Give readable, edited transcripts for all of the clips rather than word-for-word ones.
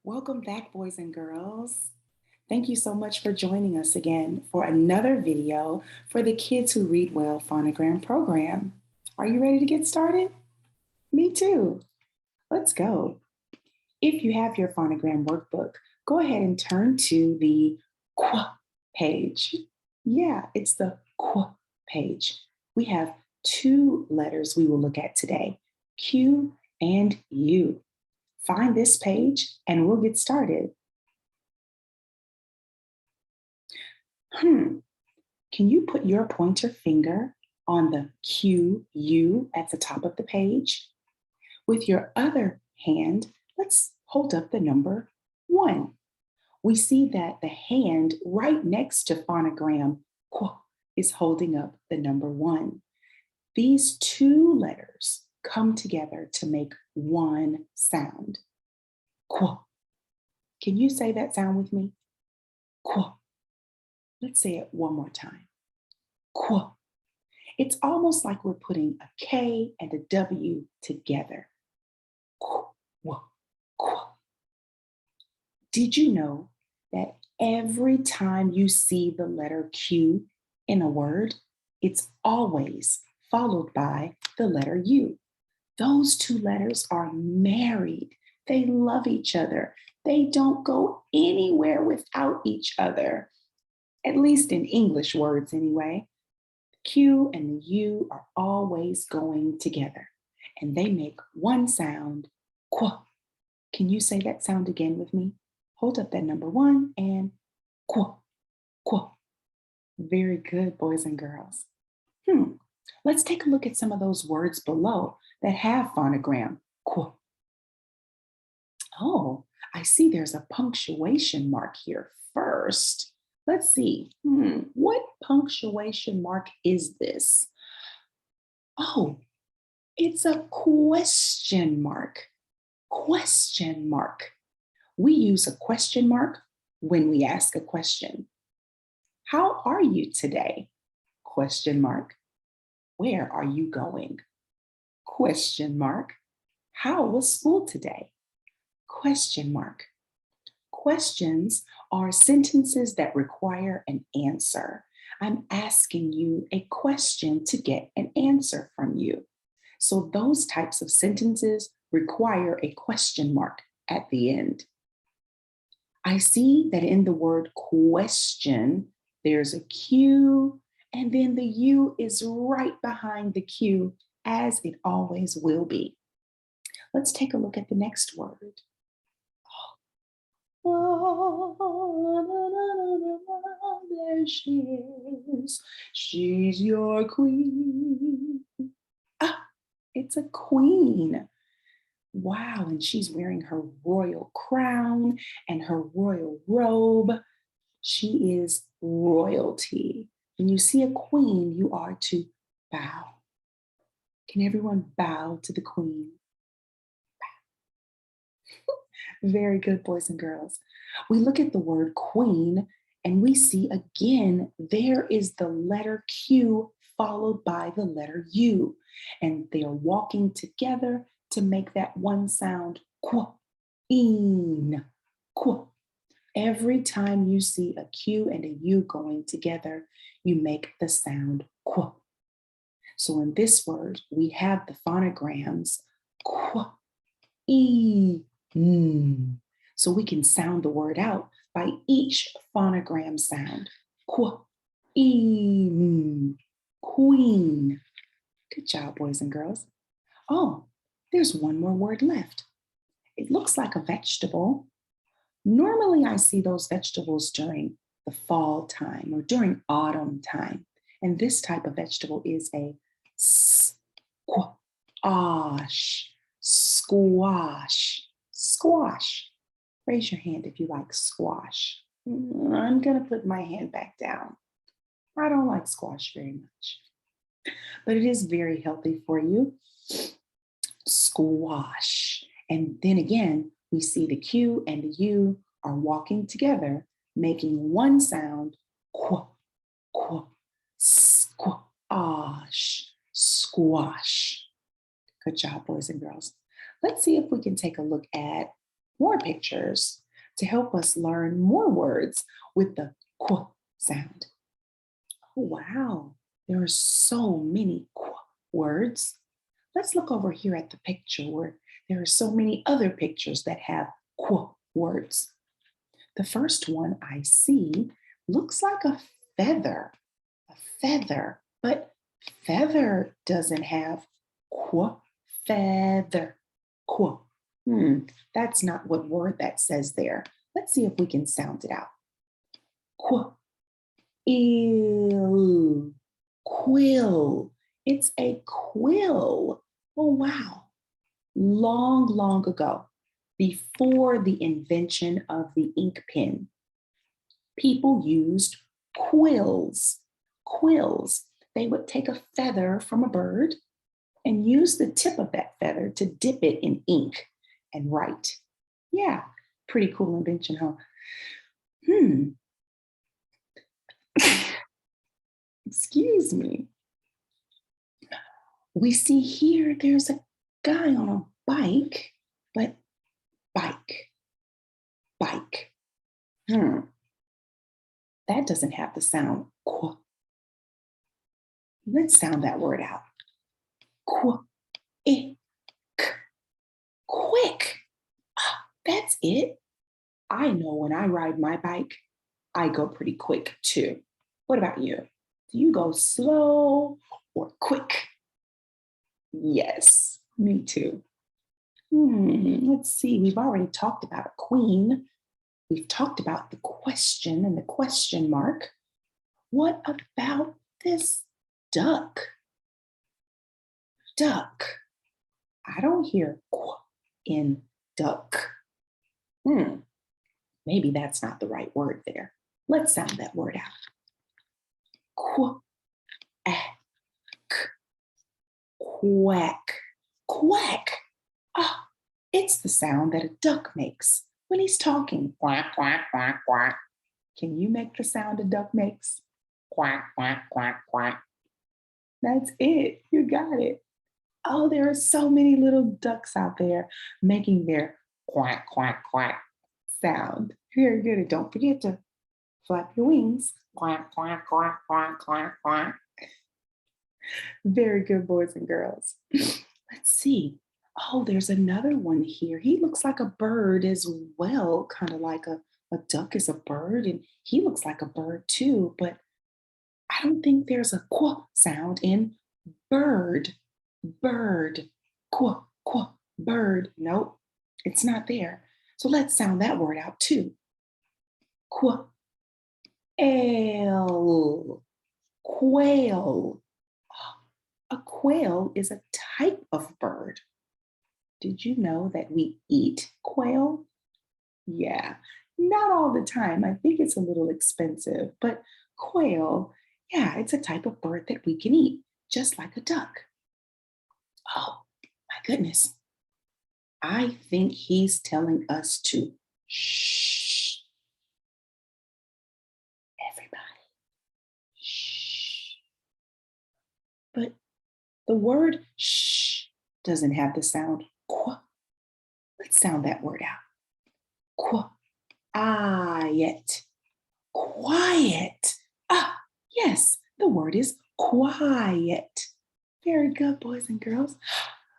Welcome back, boys and girls. Thank you so much for joining us again for another video for the Kids Who Read Well Phonogram program. Are you ready to get started? Me too. Let's go. If you have your Phonogram workbook, go ahead and turn to the qu page. Yeah, it's the qu page. We have two letters we will look at today, Q and U. Find this page and we'll get started. Can you put your pointer finger on the QU at the top of the page? With your other hand, let's hold up the number 1. We see that the hand right next to phonogram qu is holding up the number 1. These two letters come together to make one sound. Qu. Can you say that sound with me? Qu. Let's say it one more time. Qu. It's almost like we're putting a K and a W together. Qu, qu. Did you know that every time you see the letter Q in a word, it's always followed by the letter U? Those two letters are married. They love each other. They don't go anywhere without each other, at least in English words anyway. Q and the U are always going together, and they make one sound, qu. Can you say that sound again with me? Hold up that number 1 and qu, qu. Very good, boys and girls. Let's take a look at some of those words below that have phonogram qu. Oh, I see there's a punctuation mark here first. Let's see, what punctuation mark is this? Oh, it's a question mark. Question mark. We use a question mark when we ask a question. How are you today? Question mark. Where are you going? Question mark. How was school today? Question mark. Questions are sentences that require an answer. I'm asking you a question to get an answer from you. So those types of sentences require a question mark at the end. I see that in the word question, there's a Q, and then the U is right behind the Q, as it always will be. Let's take a look at the next word. There she is. She's your queen. It's a queen. Wow, and she's wearing her royal crown and her royal robe. She is royalty. When you see a queen, you are to bow. Can everyone bow to the queen? Very good, boys and girls. We look at the word queen and we see again, there is the letter Q followed by the letter U. And they are walking together to make that one sound, queen, qu. Every time you see a Q and a U going together, you make the sound qu. So in this word, we have the phonograms qu, e, so we can sound the word out by each phonogram sound. Qu, e, queen. Good job, boys and girls. Oh, there's one more word left. It looks like a vegetable. Normally, I see those vegetables during the fall time or during autumn time. And this type of vegetable is a squash. Squash. Squash. Raise your hand if you like squash. I'm going to put my hand back down. I don't like squash very much, but it is very healthy for you. Squash. And then again, we see the Q and the U are walking together, making one sound, qu, qu, squash, squash. Good job, boys and girls. Let's see if we can take a look at more pictures to help us learn more words with the qu sound. Oh, wow, there are so many qu words. Let's look over here at the picture where there are so many other pictures that have qu words. The first one I see looks like a feather, but feather doesn't have qu, feather, qu. That's not what word that says there. Let's see if we can sound it out. Qu, ill, quill. It's a quill. Oh, wow. Long, long ago, before the invention of the ink pen, people used quills. Quills. They would take a feather from a bird and use the tip of that feather to dip it in ink and write. Yeah, pretty cool invention, huh? Hmm, excuse me. We see here there's a guy on a bike, but bike, bike. Hmm, that doesn't have the sound qu. Let's sound that word out. Qu, ik, quick. Ah, that's it. I know when I ride my bike, I go pretty quick too. What about you? Do you go slow or quick? Yes, me too. Let's see. We've already talked about a queen. We've talked about the question and the question mark. What about this duck? Duck. I don't hear qu in duck. Hmm, maybe that's not the right word there. Let's sound that word out. Qu, ak, quack, quack. Ah, it's the sound that a duck makes when he's talking. Quack, quack, quack, quack. Can you make the sound a duck makes? Quack, quack, quack, quack. That's it. You got it. Oh, there are so many little ducks out there making their quack, quack, quack sound. Very good. And don't forget to flap your wings. Quack, quack, quack, quack, quack, quack. Very good, boys and girls. Let's see. Oh, there's another one here. He looks like a bird as well, kind of like a duck is a bird, and he looks like a bird too, but I don't think there's a qu sound in bird. Bird. Qu, qu, bird. Nope, it's not there. So let's sound that word out too. Qu, el, quail. A quail is a type of bird. Did you know that we eat quail? Yeah, not all the time. I think it's a little expensive, but quail, yeah, it's a type of bird that we can eat, just like a duck. Oh, my goodness. I think he's telling us to shh, everybody. Shh. But the word shh doesn't have the sound qu. Let's sound that word out. Quiet. Quiet. Ah, yes, the word is quiet. Very good, boys and girls.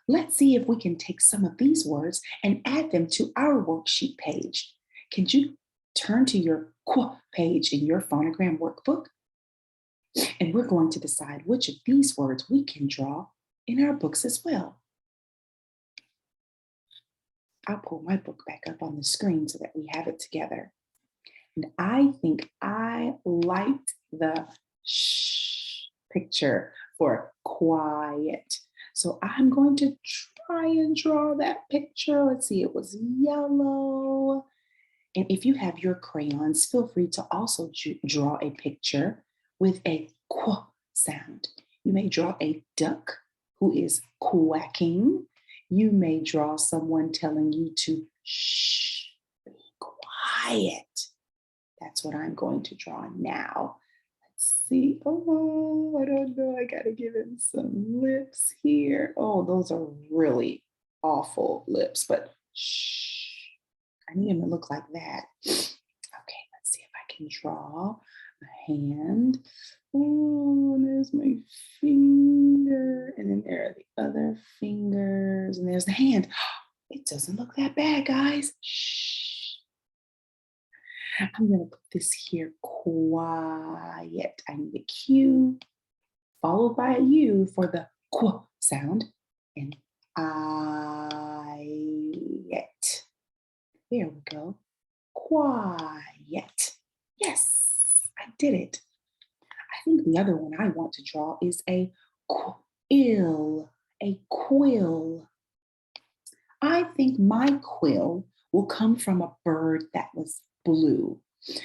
Let's see if we can take some of these words and add them to our worksheet page. Can you turn to your page in your Phonogram workbook? And we're going to decide which of these words we can draw in our books as well. I'll pull my book back up on the screen so that we have it together. And I think I liked the shh picture for quiet. So I'm going to try and draw that picture. Let's see, it was yellow. And if you have your crayons, feel free to also draw a picture with a qu sound. You may draw a duck who is quacking. You may draw someone telling you to shh, be quiet. That's what I'm going to draw now. Let's see. Oh, I don't know. I got to give him some lips here. Oh, those are really awful lips, but shh. I need him to look like that. Okay, let's see if I can draw a hand. Oh, there's my finger. And then there are the other fingers. And there's the hand. It doesn't look that bad, guys. Shh. I'm going to put this here quiet. I need a Q followed by a U for the qu sound. And I-yet. There we go. Quiet. Yes, I did it. I think the other one I want to draw is a quill. A quill. I think my quill will come from a bird that was blue.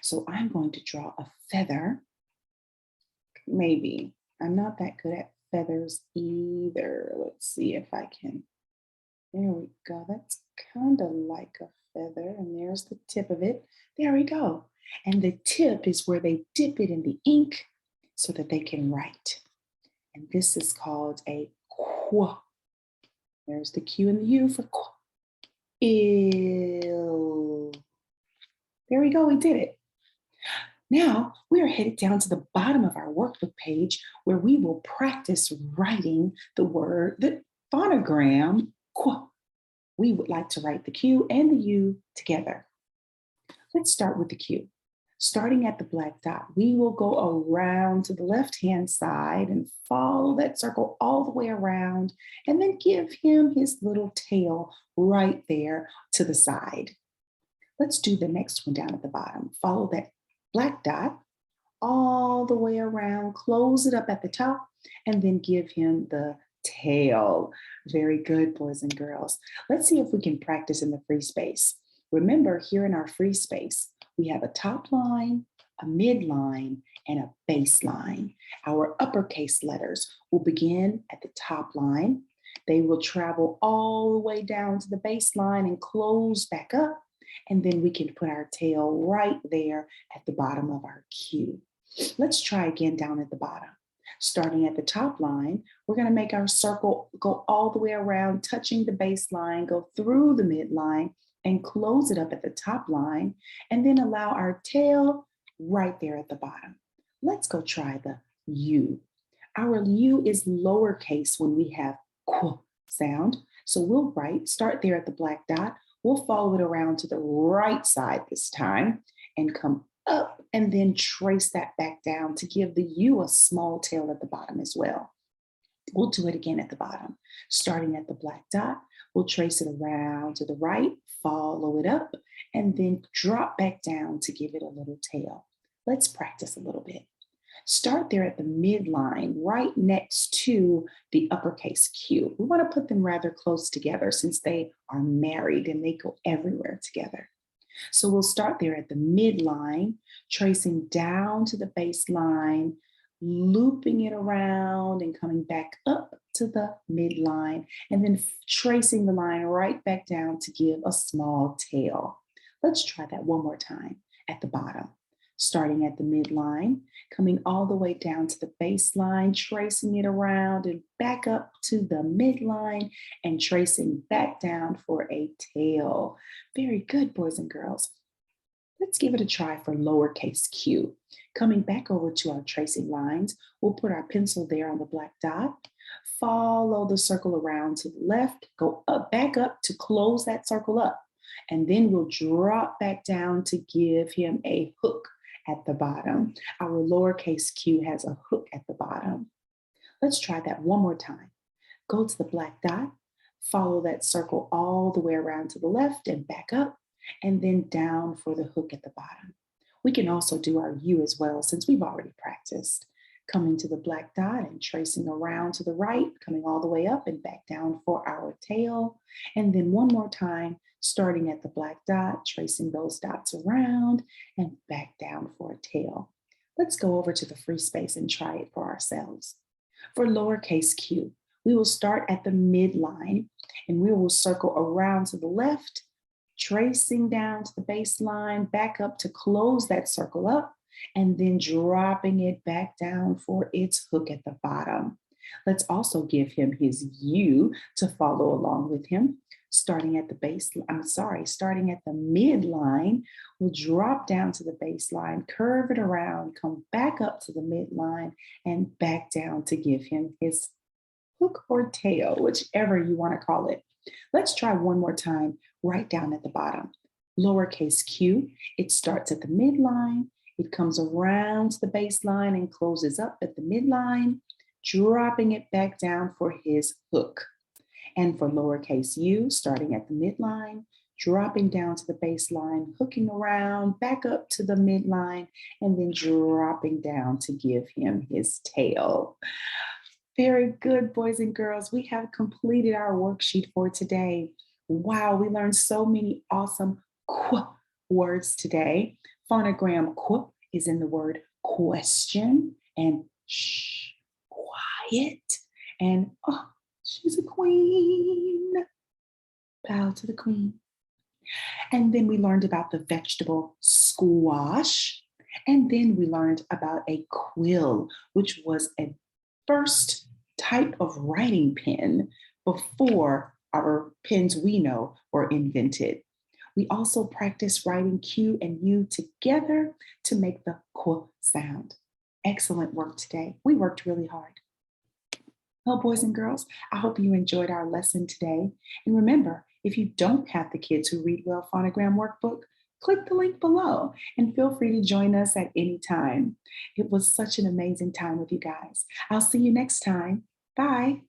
So I'm going to draw a feather. Maybe. I'm not that good at feathers either. Let's see if I can. There we go. That's kind of like a feather. And there's the tip of it. There we go. And the tip is where they dip it in the ink so that they can write. And this is called a qu. There's the Q and the U for qu. Ill. There we go. We did it. Now we are headed down to the bottom of our workbook page where we will practice writing the phonogram qu. We would like to write the Q and the U together. Let's start with the Q. Starting at the black dot, we will go around to the left-hand side and follow that circle all the way around and then give him his little tail right there to the side. Let's do the next one down at the bottom. Follow that black dot all the way around, close it up at the top, and then give him the tail. Very good, boys and girls. Let's see if we can practice in the free space. Remember, here in our free space, we have a top line, a midline, and a baseline. Our uppercase letters will begin at the top line. They will travel all the way down to the baseline and close back up. And then we can put our tail right there at the bottom of our Q. Let's try again down at the bottom. Starting at the top line, we're going to make our circle go all the way around, touching the baseline, go through the midline, and close it up at the top line, and then allow our tail right there at the bottom. Let's go try the U. Our U is lowercase when we have qu sound. So we'll start there at the black dot. We'll follow it around to the right side this time and come up and then trace that back down to give the U a small tail at the bottom as well. We'll do it again at the bottom. Starting at the black dot, we'll trace it around to the right, follow it up, and then drop back down to give it a little tail. Let's practice a little bit. Start there at the midline, right next to the uppercase Q. We want to put them rather close together since they are married and they go everywhere together. So we'll start there at the midline, tracing down to the baseline, looping it around and coming back up to the midline, and then tracing the line right back down to give a small tail. Let's try that one more time at the bottom. Starting at the midline, coming all the way down to the baseline, tracing it around and back up to the midline and tracing back down for a tail. Very good, boys and girls. Let's give it a try for lowercase q. Coming back over to our tracing lines, we'll put our pencil there on the black dot, follow the circle around to the left, go up, back up to close that circle up, and then we'll drop back down to give him a hook at the bottom. Our lowercase q has a hook at the bottom. Let's try that one more time. Go to the black dot, follow that circle all the way around to the left and back up, and then down for the hook at the bottom. We can also do our U as well since we've already practiced. Coming to the black dot and tracing around to the right, coming all the way up and back down for our tail. And then one more time, starting at the black dot, tracing those dots around and back down for a tail. Let's go over to the free space and try it for ourselves. For lowercase q, we will start at the midline and we will circle around to the left, tracing down to the baseline, back up to close that circle up, and then dropping it back down for its hook at the bottom. Let's also give him his U to follow along with him. Starting at the starting at the midline, we'll drop down to the baseline, curve it around, come back up to the midline, and back down to give him his hook or tail, whichever you want to call it. Let's try one more time, right down at the bottom. Lowercase q, it starts at the midline, it comes around to the baseline and closes up at the midline, dropping it back down for his hook. And for lowercase u, starting at the midline, dropping down to the baseline, hooking around, back up to the midline, and then dropping down to give him his tail. Very good, boys and girls. We have completed our worksheet for today. Wow, we learned so many awesome words today. Phonogram is in the word question, and shh, quiet, and oh, she's a queen. Bow to the queen. And then we learned about the vegetable squash. And then we learned about a quill, which was a first type of writing pen before our pens we know were invented. We also practiced writing Q and U together to make the Q sound. Excellent work today. We worked really hard. Well, boys and girls, I hope you enjoyed our lesson today. And remember, if you don't have the Kids Who Read Well Phonogram Workbook, click the link below and feel free to join us at any time. It was such an amazing time with you guys. I'll see you next time. Bye.